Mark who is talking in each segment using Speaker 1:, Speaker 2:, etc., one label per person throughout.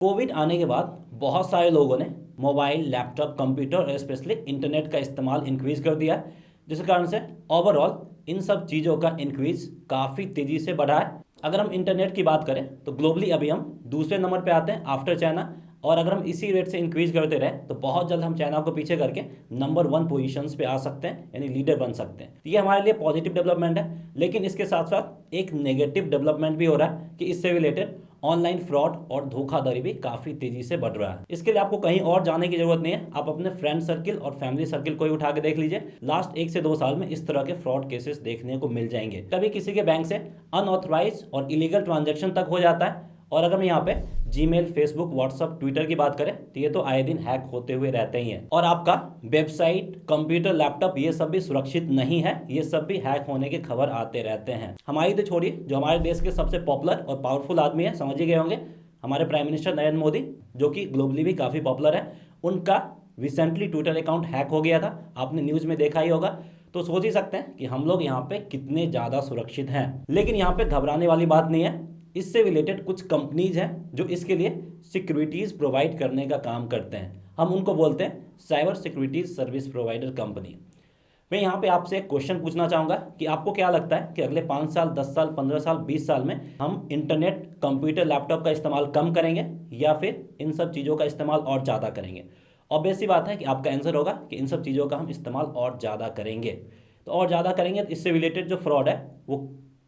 Speaker 1: Covid आने के बाद बहुत सारे लोगों ने मोबाइल, लैपटॉप, कंप्यूटर और स्पेशली इंटरनेट का इस्तेमाल इंक्रीज़ कर दिया है, जिस कारण से ओवरऑल इन सब चीज़ों का इंक्रीज़ काफ़ी तेज़ी से बढ़ा है। अगर हम इंटरनेट की बात करें तो ग्लोबली अभी हम दूसरे नंबर पे आते हैं आफ्टर चाइना, और अगर हम इसी रेट से इंक्रीज़ करते रहे तो बहुत जल्द हम चाइना को पीछे करके नंबर 1 पोजीशंस पे आ सकते हैं, यानी लीडर बन सकते हैं। तो ये हमारे लिए पॉजिटिव डेवलपमेंट है, लेकिन इसके साथ साथ एक नेगेटिव डेवलपमेंट भी हो रहा है कि इससे रिलेटेड ऑनलाइन फ्रॉड और धोखाधड़ी भी काफ़ी तेज़ी से बढ़ रहा है। इसके लिए आपको कहीं और जाने की जरूरत नहीं है, आप अपने फ्रेंड सर्किल और फैमिली सर्किल को ही उठा के देख लीजिए। लास्ट 1 से 2 साल में इस तरह के फ्रॉड केसेस देखने को मिल जाएंगे। कभी किसी के बैंक से अनऑथराइज और इलीगल ट्रांजैक्शन तक हो जाता है, और अगर हम यहाँ पे जीमेल, फेसबुक, व्हाट्सअप, ट्विटर की बात करें तो ये तो आए दिन हैक होते हुए रहते ही हैं। और आपका वेबसाइट, कंप्यूटर, लैपटॉप ये सब भी सुरक्षित नहीं है, ये सब भी हैक होने के खबर आते रहते हैं। हमारी तो छोड़िए, जो हमारे देश के सबसे पॉपुलर और पावरफुल आदमी है, समझ ही गए होंगे, हमारे प्राइम मिनिस्टर नरेंद्र मोदी, जो कि ग्लोबली भी काफ़ी पॉपुलर है, उनका रिसेंटली ट्विटर अकाउंट हैक हो गया था। आपने न्यूज़ में देखा ही होगा। तो सोच ही सकते हैं कि हम लोग यहाँ पे कितने ज़्यादा सुरक्षित हैं। लेकिन यहाँ पे घबराने वाली बात नहीं है। इससे रिलेटेड कुछ कंपनीज हैं जो इसके लिए सिक्योरिटीज़ प्रोवाइड करने का काम करते हैं। हम उनको बोलते हैं cyber securities service provider company. मैं यहाँ पे आपसे एक क्वेश्चन पूछना चाहूँगा कि आपको क्या लगता है कि अगले 5 साल, 10 साल, 15 साल, 20 साल में हम इंटरनेट, कंप्यूटर, लैपटॉप का इस्तेमाल कम करेंगे या फिर इन सब चीज़ों का इस्तेमाल और ज़्यादा करेंगे? ऑब्वियस सी बात है कि आपका आंसर होगा कि इन सब चीज़ों का हम इस्तेमाल और ज़्यादा करेंगे। तो और ज़्यादा करेंगे तो इससे रिलेटेड जो फ्रॉड है वो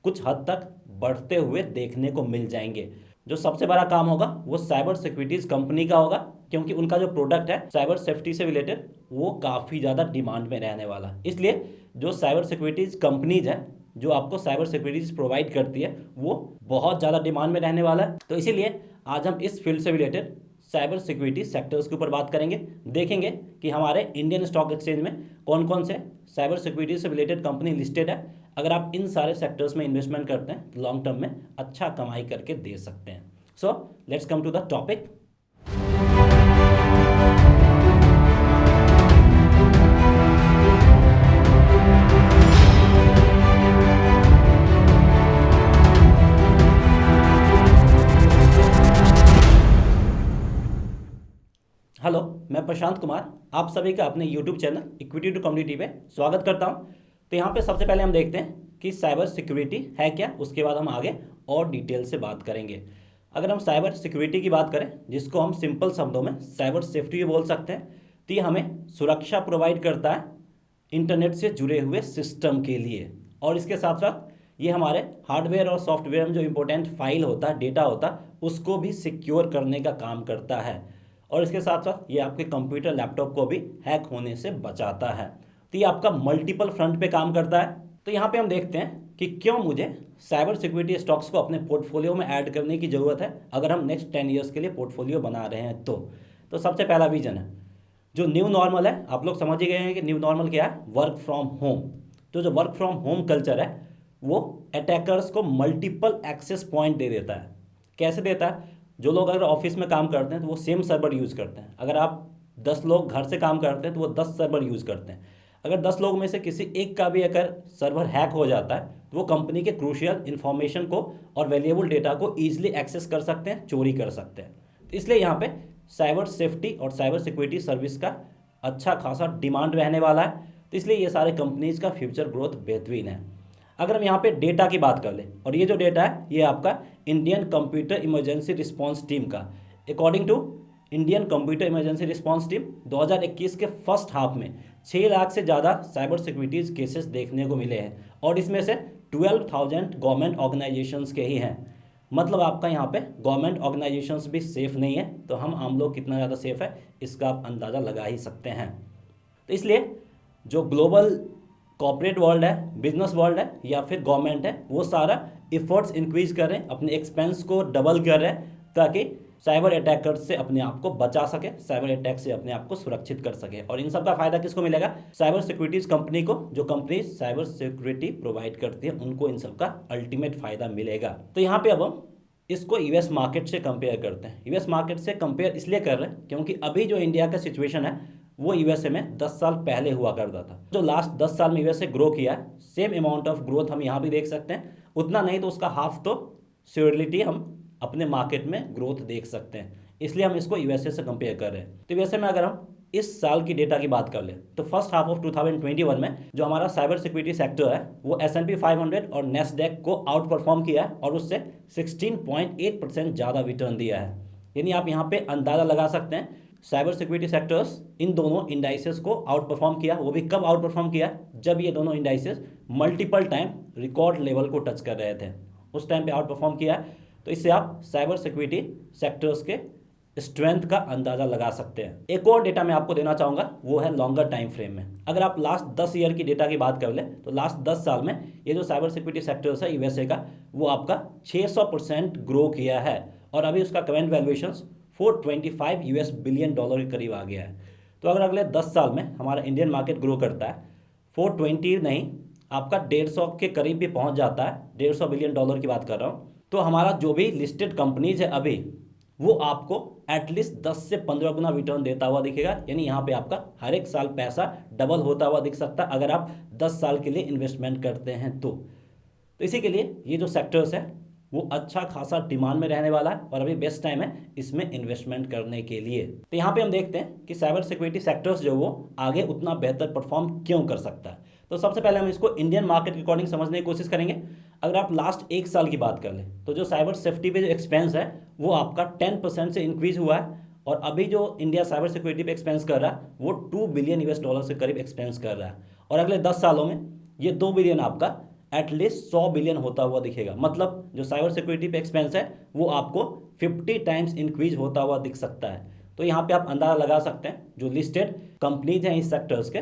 Speaker 1: कुछ हद तक बढ़ते हुए देखने को मिल जाएंगे। जो सबसे बड़ा काम होगा वो साइबर सिक्योरिटीज कंपनी का होगा, क्योंकि उनका जो प्रोडक्ट है साइबर सेफ्टी से रिलेटेड वो काफ़ी ज़्यादा डिमांड में रहने वाला है। इसलिए जो साइबर सिक्योरिटीज कंपनीज है, जो आपको साइबर सिक्योरिटीज प्रोवाइड करती है, वो बहुत ज़्यादा डिमांड में रहने वाला है। तो इसीलिए आज हम इस फील्ड से रिलेटेड साइबर सिक्योरिटी सेक्टर्स के ऊपर बात करेंगे। देखेंगे कि हमारे इंडियन स्टॉक एक्सचेंज में कौन कौन से साइबर सिक्योरिटी से रिलेटेड कंपनी लिस्टेड है। अगर आप इन सारे सेक्टर्स में इन्वेस्टमेंट करते हैं तो लॉन्ग टर्म में अच्छा कमाई करके दे सकते हैं। So let's come to the topic. Hello, मैं प्रशांत कुमार आप सभी का अपने YouTube channel equity to community पे स्वागत करता हूं। तो यहाँ पे सबसे पहले हम देखते हैं कि साइबर सिक्योरिटी है क्या, उसके बाद हम आगे और डिटेल से बात करेंगे। अगर हम साइबर सिक्योरिटी की बात करें, जिसको हम सिंपल शब्दों में साइबर सेफ्टी भी बोल सकते हैं, तो ये हमें सुरक्षा प्रोवाइड करता है इंटरनेट से जुड़े हुए सिस्टम के लिए। और इसके साथ साथ ये हमारे हार्डवेयर और सॉफ्टवेयर में जो इम्पोर्टेंट फाइल होता है, डेटा होता है, उसको भी सिक्योर करने का काम करता है। और इसके साथ साथ ये आपके कंप्यूटर, लैपटॉप को भी हैक होने से बचाता है। तो ये आपका मल्टीपल फ्रंट पे काम करता है। तो यहाँ पे हम देखते हैं कि क्यों मुझे साइबर सिक्योरिटी स्टॉक्स को अपने पोर्टफोलियो में ऐड करने की ज़रूरत है अगर हम नेक्स्ट 10 ईयर्स के लिए पोर्टफोलियो बना रहे हैं। तो सबसे पहला विजन है जो न्यू नॉर्मल है। आप लोग समझ ही गए हैं कि न्यू नॉर्मल क्या है, वर्क फ्रॉम होम। तो जो वर्क फ्रॉम होम कल्चर है वो अटैकर्स को मल्टीपल एक्सेस पॉइंट दे देता है। कैसे देता है? जो लोग अगर ऑफिस में काम करते हैं तो वो सेम सर्वर यूज़ करते हैं। अगर आप 10 लोग घर से काम करते हैं तो वो 10 सर्वर यूज़ करते हैं। अगर 10 लोग में से किसी एक का भी अगर सर्वर हैक हो जाता है तो वो कंपनी के क्रूशियल इन्फॉर्मेशन को और वैल्यूएबल डेटा को ईजिली एक्सेस कर सकते हैं, चोरी कर सकते हैं। तो इसलिए यहाँ पे साइबर सेफ्टी और साइबर सिक्योरिटी सर्विस का अच्छा खासा डिमांड रहने वाला है। तो इसलिए ये सारे कंपनीज का फ्यूचर ग्रोथ बेहतरीन है। अगर हम यहाँ पे डेटा की बात कर लें, और ये जो डेटा है ये आपका Indian computer emergency response team का, according to Indian computer emergency response team 2021 के फर्स्ट हाफ में 6 लाख से ज़्यादा साइबर सिक्योरिटीज केसेस देखने को मिले हैं, और इसमें से 12,000 गवर्नमेंट ऑर्गेनाइजेशंस के ही हैं। मतलब आपका यहाँ पे गवर्नमेंट ऑर्गेनाइजेशंस भी सेफ़ नहीं है, तो हम आम लोग कितना ज़्यादा सेफ़ है इसका आप अंदाज़ा लगा ही सकते हैं। तो इसलिए जो ग्लोबल कॉर्पोरेट वर्ल्ड है, बिजनेस वर्ल्ड है या फिर गवर्नमेंट है, वो सारा एफर्ट्स इंक्रीज कर रहे हैं, अपने एक्सपेंस को डबल कर रहे हैं ताकि साइबर अटैकर्स से अपने आप को बचा सके, साइबर अटैक से अपने आप को सुरक्षित कर सके। और इन सब का फायदा किसको मिलेगा? साइबर सिक्योरिटीज कंपनी को। जो कंपनी साइबर सिक्योरिटी प्रोवाइड करती है उनको इन सब का अल्टीमेट फायदा मिलेगा। तो यहाँ पे अब हम इसको यूएस मार्केट से कंपेयर करते हैं। यूएस मार्केट से कंपेयर इसलिए कर रहे हैं क्योंकि अभी जो इंडिया का सिचुएशन है वो यूएसए में 10 साल पहले हुआ करता था। जो लास्ट 10 साल में यूएसए ग्रो किया है, सेम अमाउंट ऑफ ग्रोथ हम यहाँ भी देख सकते हैं। उतना नहीं तो उसका हाफ तो श्योरलिटी हम अपने मार्केट में ग्रोथ देख सकते हैं। इसलिए हम इसको यूएसए से कंपेयर कर रहे हैं। तो यूएसए में अगर हम इस साल की डेटा की बात कर ले तो फर्स्ट हाफ ऑफ 2021 में जो हमारा साइबर सिक्योरिटी सेक्टर है वो S&P 500 और नेस्डैक को आउट परफॉर्म किया है और उससे 16.8% ज़्यादा रिटर्न दिया है। यानी आप यहाँ पे अंदाज़ा लगा सकते हैं साइबर सिक्योरिटी सेक्टर्स इन दोनों इंडाइसेस को आउट परफॉर्म किया। वो भी कब आउट परफॉर्म किया? जब ये दोनों indices multiple time record level को टच कर रहे थे, उस टाइम पे आउट परफॉर्म किया है। तो इससे आप साइबर सिक्योरिटी सेक्टर्स के स्ट्रेंथ का अंदाज़ा लगा सकते हैं। एक और डेटा मैं आपको देना चाहूँगा, वो है लॉन्गर टाइम फ्रेम में। अगर आप लास्ट 10 ईयर की डेटा की बात कर ले तो लास्ट 10 साल में ये जो साइबर सिक्योरिटी सेक्टर्स है यूएसए का, वो आपका 600% ग्रो किया है और अभी उसका करंट वैल्यूएशन $425 बिलियन के करीब आ गया है। तो अगर अगले 10 साल में हमारा इंडियन मार्केट ग्रो करता है 420 नहीं, आपका 150 के करीब भी पहुँच जाता है, $150 बिलियन की बात कर रहा हूँ, तो हमारा जो भी लिस्टेड कंपनीज है अभी वो आपको एटलीस्ट 10 से 15 गुना रिटर्न देता हुआ दिखेगा। यानी यहाँ पे आपका हर एक साल पैसा डबल होता हुआ दिख सकता है अगर आप 10 साल के लिए इन्वेस्टमेंट करते हैं तो इसी के लिए ये जो सेक्टर्स है वो अच्छा खासा डिमांड में रहने वाला है और अभी बेस्ट टाइम है इसमें इन्वेस्टमेंट करने के लिए। तो यहाँ पे हम देखते हैं कि साइबर सिक्योरिटी सेक्टर्स जो वो आगे उतना बेहतर परफॉर्म क्यों कर सकता है। तो सबसे पहले हम इसको इंडियन मार्केट के अकॉर्डिंग समझने की कोशिश करेंगे। अगर आप लास्ट 1 साल की बात कर लें तो जो साइबर सेफ्टी पे जो एक्सपेंस है वो आपका 10% से इंक्रीज हुआ है और अभी जो इंडिया साइबर सिक्योरिटी पे एक्सपेंस कर रहा है वो $2 बिलियन से करीब एक्सपेंस कर रहा है और अगले 10 सालों में ये 2 बिलियन आपका एटलीस्ट 100 बिलियन होता हुआ दिखेगा। मतलब जो साइबर सिक्योरिटी पे एक्सपेंस है वो आपको 50 टाइम्स इंक्रीज होता हुआ दिख सकता है। तो यहाँ पे आप अंदाजा लगा सकते हैं जो लिस्टेड कंपनीज हैं इस सेक्टर्स के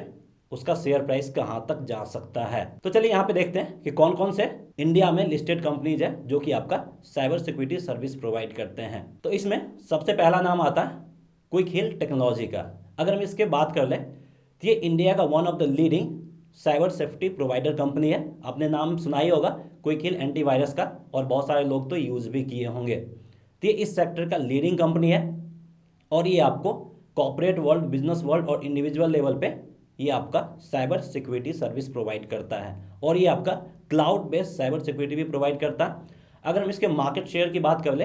Speaker 1: उसका शेयर प्राइस कहाँ तक जा सकता है। तो चलिए यहाँ पे देखते हैं कि कौन कौन से इंडिया में लिस्टेड कंपनीज है जो कि आपका साइबर सिक्योरिटी सर्विस प्रोवाइड करते हैं। तो इसमें सबसे पहला नाम आता है क्विक हिल टेक्नोलॉजी का। अगर हम इसके बात कर लें तो ये इंडिया का one of the leading cyber safety provider company है। आपने नाम सुना ही होगा क्विक हिल एंटीवायरस का और बहुत सारे लोग तो यूज़ भी किए होंगे। तो ये इस सेक्टर का लीडिंग कंपनी है और ये आपको कॉर्पोरेट वर्ल्ड, बिजनेस वर्ल्ड और इंडिविजुअल लेवल पे ये आपका साइबर सिक्योरिटी सर्विस प्रोवाइड करता है और ये आपका क्लाउड बेस्ड साइबर सिक्योरिटी भी प्रोवाइड करता है। अगर हम इसके मार्केट शेयर की बात कर ले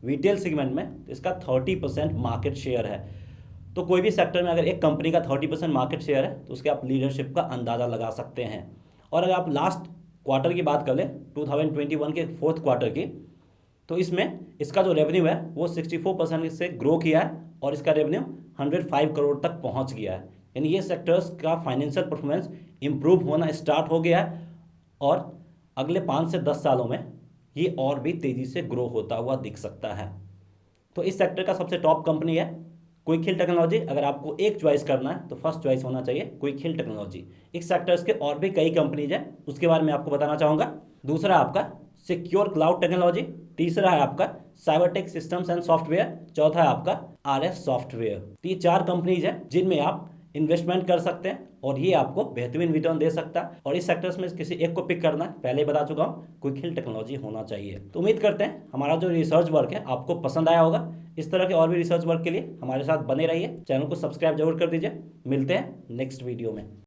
Speaker 1: रिटेल सेगमेंट में तो इसका 30% मार्केट शेयर है। तो कोई भी सेक्टर में अगर एक कंपनी का 30% मार्केट शेयर है तो उसके आप लीडरशिप का अंदाज़ा लगा सकते हैं। और अगर आप लास्ट क्वार्टर की बात कर लें 2021 के 4th क्वार्टर की तो इसमें इसका जो रेवेन्यू है वो 64% से ग्रो किया है और इसका रेवेन्यू 105 करोड़ तक पहुंच गया है। यानी ये सेक्टर्स का फाइनेंशियल परफॉर्मेंस इंप्रूव होना स्टार्ट हो गया है और अगले 5 से 10 सालों में ये और भी तेज़ी से ग्रो होता हुआ दिख सकता है। तो इस सेक्टर का सबसे टॉप कंपनी है क्विक हिल टेक्नोलॉजी। अगर आपको एक चॉइस करना है तो फर्स्ट चॉइस होना चाहिए क्विक हिल टेक्नोलॉजी। इस सेक्टर्स के और भी कई कंपनीज हैं उसके बारे में आपको बताना चाहूँगा। दूसरा आपका सिक्योर क्लाउड टेक्नोलॉजी, तीसरा है आपका साइबरटेक सिस्टम्स एंड सॉफ्टवेयर, चौथा है आपका RS सॉफ्टवेयर। तो ये 4 कंपनीज हैं जिनमें आप इन्वेस्टमेंट कर सकते हैं और ये आपको बेहतरीन रिटर्न दे सकता है। और इस सेक्टर्स में किसी एक को पिक करना है, पहले ही बता चुका हूँ क्विक हिल टेक्नोलॉजी होना चाहिए। तो उम्मीद करते हैं हमारा जो रिसर्च वर्क है आपको पसंद आया होगा। इस तरह के और भी रिसर्च वर्क के लिए हमारे साथ बने रहिए, चैनल को सब्सक्राइब जरूर कर दीजिए। मिलते हैं नेक्स्ट वीडियो में।